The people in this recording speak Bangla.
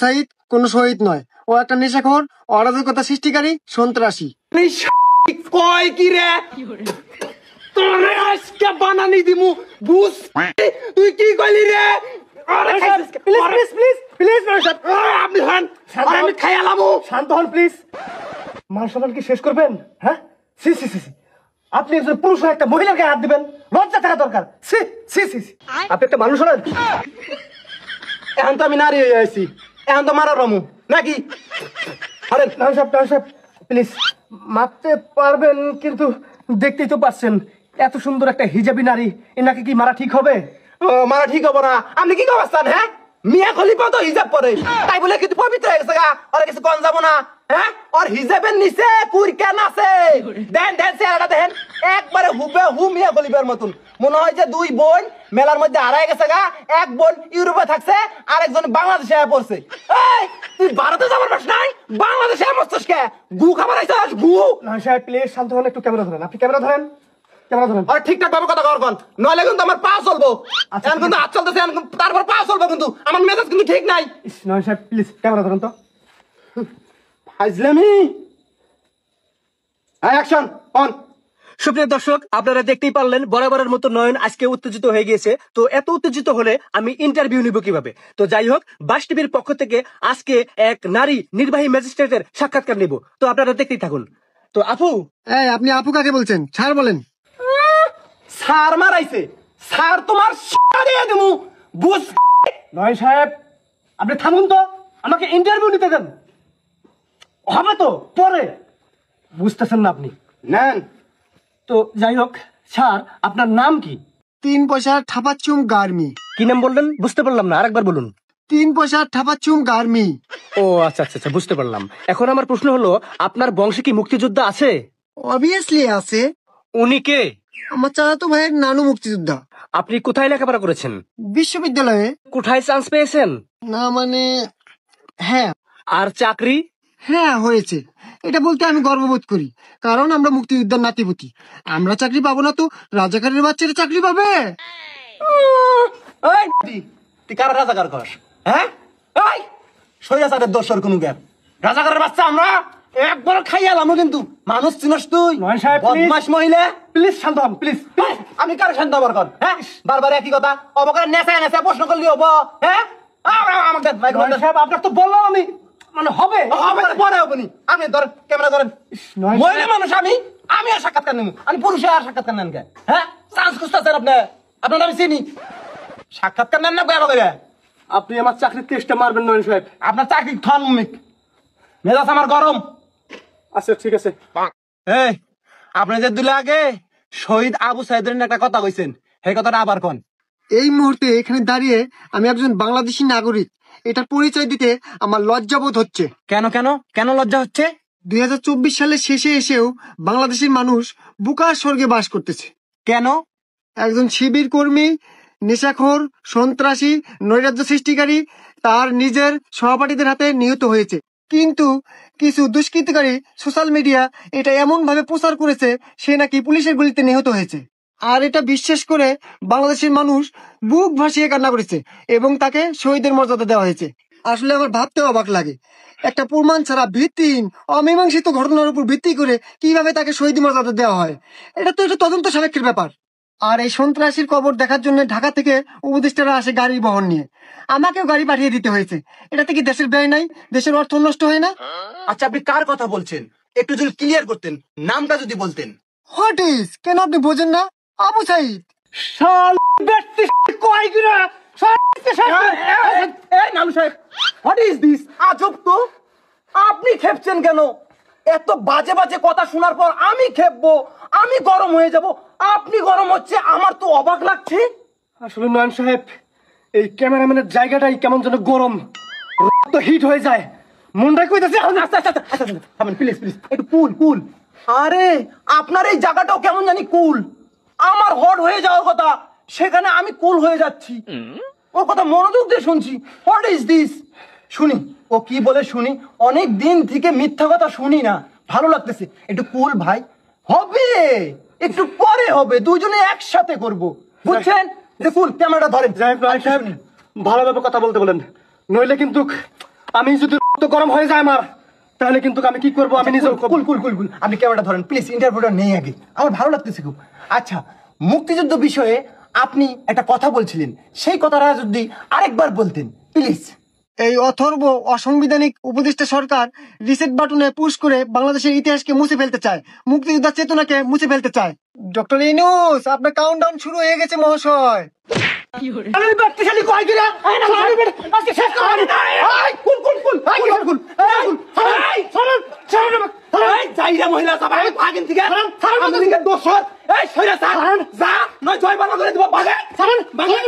সাইদ কোন শহীদ নয়, ও একটা নেশাখোর, অরাজকতা সৃষ্টিকারী, সন্ত্রাসী। কয় কি রে তোরে আজকে বানানি দিমু বুঝ তুই কি কইলি রে প্লিজ আপনি হন আমি খাইলামু শান্ত হন প্লিজ। মান সম্মান কি শেষ করবেন? হ্যাঁ, সি সি সি, আপনি একজন পুরুষ হয়ে একটা মহিলার গায়ে হাত দিবেন, লজ্জা থাকা দরকার। সি সি সি, আপনি একটা মানুষ হলেন। এখন তো আমি নারী হয়ে আইছি, এখন তো মারা রমু নাকি? আরে নাম সাহেব প্লিজ মারতে পারবেন, কিন্তু দেখতেই তো পাচ্ছেন এত সুন্দর একটা হিজাবি নারী, এনাকে কি মারা ঠিক হবে? মারা ঠিক হবো না। আপনি কি অবস্থান? হ্যাঁ, মিয়া খলিফা তো হিজাব পরে, তাই বলে কিন্তু পবিত্র হয়ে গেছে গা, ওরা কিছু কন যাবো না। হ্যাঁ, ওর হিজাবের নিচে কুরকান আছে, দেন দেন চেহারাটা দেখেন, একবারে হুবে হু মিয়া খলিফার মতন। মনে হয় যে দুই বোন মেলার মধ্যে হারায় গেছে গা, এক বোন ইউরোপে থাকছে আর একজন বাংলাদেশে পড়ছে। এই তুই ভারতে যাবার পাস নাই, বাংলাদেশে মরছিস কে? গু খাবার আইছস গু? না সাহেব প্লিজ শান্ত হন, একটু ক্যামেরা ধরেন। আপনি ক্যামেরা ধরেন, ক্যামেরা ধরেন। আর ঠিকঠাক ভাবে কথা কর, নইলে কিন্তু আমার পা চলবো। এখন কিন্তু হাত চলতেছে, তারপর পা চলবো, কিন্তু আমার মেজাজ কিন্তু ঠিক নাই। নয় সাহেব প্লিজ ক্যামেরা ধরেন তো। ফাজলামি। Action on. সুপ্রিয় দর্শক, আপনারা দেখতেই পারলেন বরাবরের মতো নয়ন আজকে উত্তেজিত হয়ে গিয়েছে। তো এত উত্তেজিত হলে আমি ইন্টারভিউ নিব কিভাবে? তো যাই হোক, বাস টিভির পক্ষ থেকে আজকে এক নারী নির্বাহী ম্যাজিস্ট্রেটের সাক্ষাৎকার নিব। তো আপনারা দেখতেই থাকুন। তো আপু, এই আপনি আপু কাকে বলছেন? স্যার বলেন। স্যার মারাইছে, স্যার তোমার দিয়ে দেবো বুঝ। নয় সাহেব আপনি থামুন তো, আমাকে ইন্টারভিউ নিতে দেন। হবে তো পরে, বুঝতেছেন না আপনি? নেন। তো যাই হোক স্যার, আপনার নাম কি? 3 পয়সার ঠাপাচ্ছুম গার্মি। কি নাম বললেন? বুঝতে পারলাম না, আরেকবার বলুন। 3 পয়সার ঠাপাচ্ছুম গার্মি। ও আচ্ছা আচ্ছা আচ্ছা, বুঝতে পারলাম। এখন আমার প্রশ্ন হলো, আপনার বংশে কি মুক্তিযোদ্ধা আছে? অবভিয়াসলি আছে। উনি কে? আমার চাচাতো ভাইয়ের নানু মুক্তিযোদ্ধা। আপনি কোথায় লেখাপড়া করেছেন? বিশ্ববিদ্যালয়ে। কোথায় চান্স পেয়েছেন? না মানে হ্যাঁ। আর চাকরি? হ্যাঁ হয়েছে। এটা বলতে আমি গর্ববোধ করি, কারণ আমরা মুক্তিযোদ্ধার নাতিপুতি। আমরা চাকরি পাবো না তো রাজাকারের বাচ্চারা চাকরি পাবে? তুই কারা রাজাকার কর? হ্যাঁ, এই সৈয়াচারের দোষর কোন গ্যাপ? রাজাকারের বাচ্চা আমরা একবার খাইয়ালাম, কিন্তু মানুষ চিনস তুই? নয় সাহেব বদমাশ মহিলা। প্লিজ শান্ত হন প্লিজ। আমি কার শান্ত হবার কর? হ্যাঁ, বারবার একই কথা, অবকার নেশা নেশা প্রশ্ন করলি হবো? হ্যাঁ, নয় সাহেব আপনার তো বললাম আমি, মানে হবে হবে তো পরে হবনি। আপনি ধরেন, ক্যামেরা ধরেন। মহিলা মানুষ আমি, আমি আর সাক্ষাৎকার নেব? আমি পুরুষে আর সাক্ষাৎকার নেন কে? হ্যাঁ, চান্স খুঁজতেছেন আপনি? আপনার আমি চিনি, সাক্ষাৎকার নেন না কেন করে? আপনি আমার চাকরির চেষ্টা মারবেন নয়ন সাহেব। আপনার চাকরি থনমিক, মেজাজ আমার গরম। আচ্ছা ঠিক আছে। এই আপনি যে দুলে আগে শহীদ আবু সাইদের একটা কথা কইছেন, সেই কথাটা আবার কোন। এই মুহূর্তে এখানে দাঁড়িয়ে আমি একজন বাংলাদেশী নাগরিক, এটার পরিচয় দিতে আমার লজ্জাবোধ হচ্ছে। কেন কেন কেন লজ্জা হচ্ছে? 2024 সালের শেষে এসেও বাংলাদেশের মানুষ বুকার স্বর্গে বাস করতেছে। কেন? একজন শিবির কর্মী, নেশাখোর, সন্ত্রাসী, নৈরাজ্য সৃষ্টিকারী তার নিজের সহপাঠীদের হাতে নিহত হয়েছে। কিন্তু কিছু দুষ্কৃতকারী সোশ্যাল মিডিয়া এটা এমন ভাবে প্রচার করেছে সে নাকি পুলিশের গুলিতে নিহত হয়েছে। আর এটা বিশ্বাস করে বাংলাদেশের মানুষ বুক ভাসিয়ে কান্না করেছে এবং তাকে শহীদের মর্যাদা দেওয়া হয়েছে। আসলে আমার ভাবতেও অবাক লাগে, একটা প্রমাণ ছাড়া ভিত্তিহীন অমীমাংসিত ঘটনার উপর ভিত্তি করে কিভাবে তাকে শহীদ মর্যাদা দেওয়া হয়। এটা তো একটা তদন্ত সাপেক্ষের ব্যাপার। আর এই সন্ত্রাসীর কবর দেখার জন্য ঢাকা থেকে উপদেষ্টারা আসে গাড়ির বহন নিয়ে, আমাকেও গাড়ি পাঠিয়ে দিতে হয়েছে। এটাতে কি দেশের ব্যয় নাই? দেশের অর্থ নষ্ট হয় না? আচ্ছা, আপনি কার কথা বলছেন একটু যদি ক্লিয়ার করতেন, নামটা যদি বলতেন। হোয়াট ইজ, কেন আপনি বোঝেন না? আবু সাইদ। শাল ব্যক্তি কয় গিরা এই নানু সাহেব, হোয়াট ইজ দিস? আজব তো, আপনি খেপছেন কেন? এত বাজে বাজে কথা শোনার পর আমি খেপবো, আমি গরম হয়ে যাব, আপনি গরম হচ্ছে, আমার তো অবাক লাগছে। আসলে নয়ন সাহেব, এই ক্যামেরাম্যানের জায়গাটাই কেমন যেন গরম, রক্ত হিট হয়ে যায়, মনটা কইতাছে। আচ্ছা আচ্ছা আচ্ছা, থামেন প্লিজ প্লিজ, একটু কুল কুল। আরে আপনার এই জায়গাটাও কেমন জানি কুল, আমার হট হয়ে যাওয়ার কথা, সেখানে আমি কুল হয়ে যাচ্ছি। ওর কথা মনোযোগ দিয়ে শুনছি। What is this? শুনি ও কি বলে শুনি, অনেক দিন থেকে মিথ্যা কথা শুনি না, ভালো লাগতেছে। একটু কুল ভাই, হবে একটু পরে হবে, দুজনে একসাথে করব, বুঝছেন? কুল, ক্যামেরাটা ধরেন। ভালোভাবে কথা বলতে বলেন, নইলে কিন্তু আমি যদি রক্ত গরম হয়ে যায় আমার, তাহলে কিন্তু আমি কি করবো আমি নিজেও কুল কুল কুল কুল আপনি ক্যামেরাটা ধরেন প্লিজ, ইন্টারভিউটা নেই আগে, আমার ভালো লাগতেছে খুব। আচ্ছা, মুক্তিযুদ্ধ বিষয়ে আপনি একটা কথা বলছিলেন, সেই কথাটা যদি আরেকবার বলতেন প্লিজ। এই অথর্ব অসাংবিধানিক উপদেষ্টা সরকার রিসেট বাটনে পুশ করে বাংলাদেশের ইতিহাসকে মুছে ফেলতে চায়, মুক্তিযোদ্ধার চেতনাকে মুছে ফেলতে চায়। ডক্টর ইউনূস, আপনার কাউন্টডাউন শুরু হয়ে গেছে মহাশয়। আমি ব্যক্তিশালী কয় কিনা আজকে শেষ করে কুল কুল কুল কুল যাইরা মহিলা সবাই ভাগিন থেকে আমেরিকা দোষর এই সইরা স্যার যা নয় জয় বাংলা করে দিব ভাগে সারণ বাংলা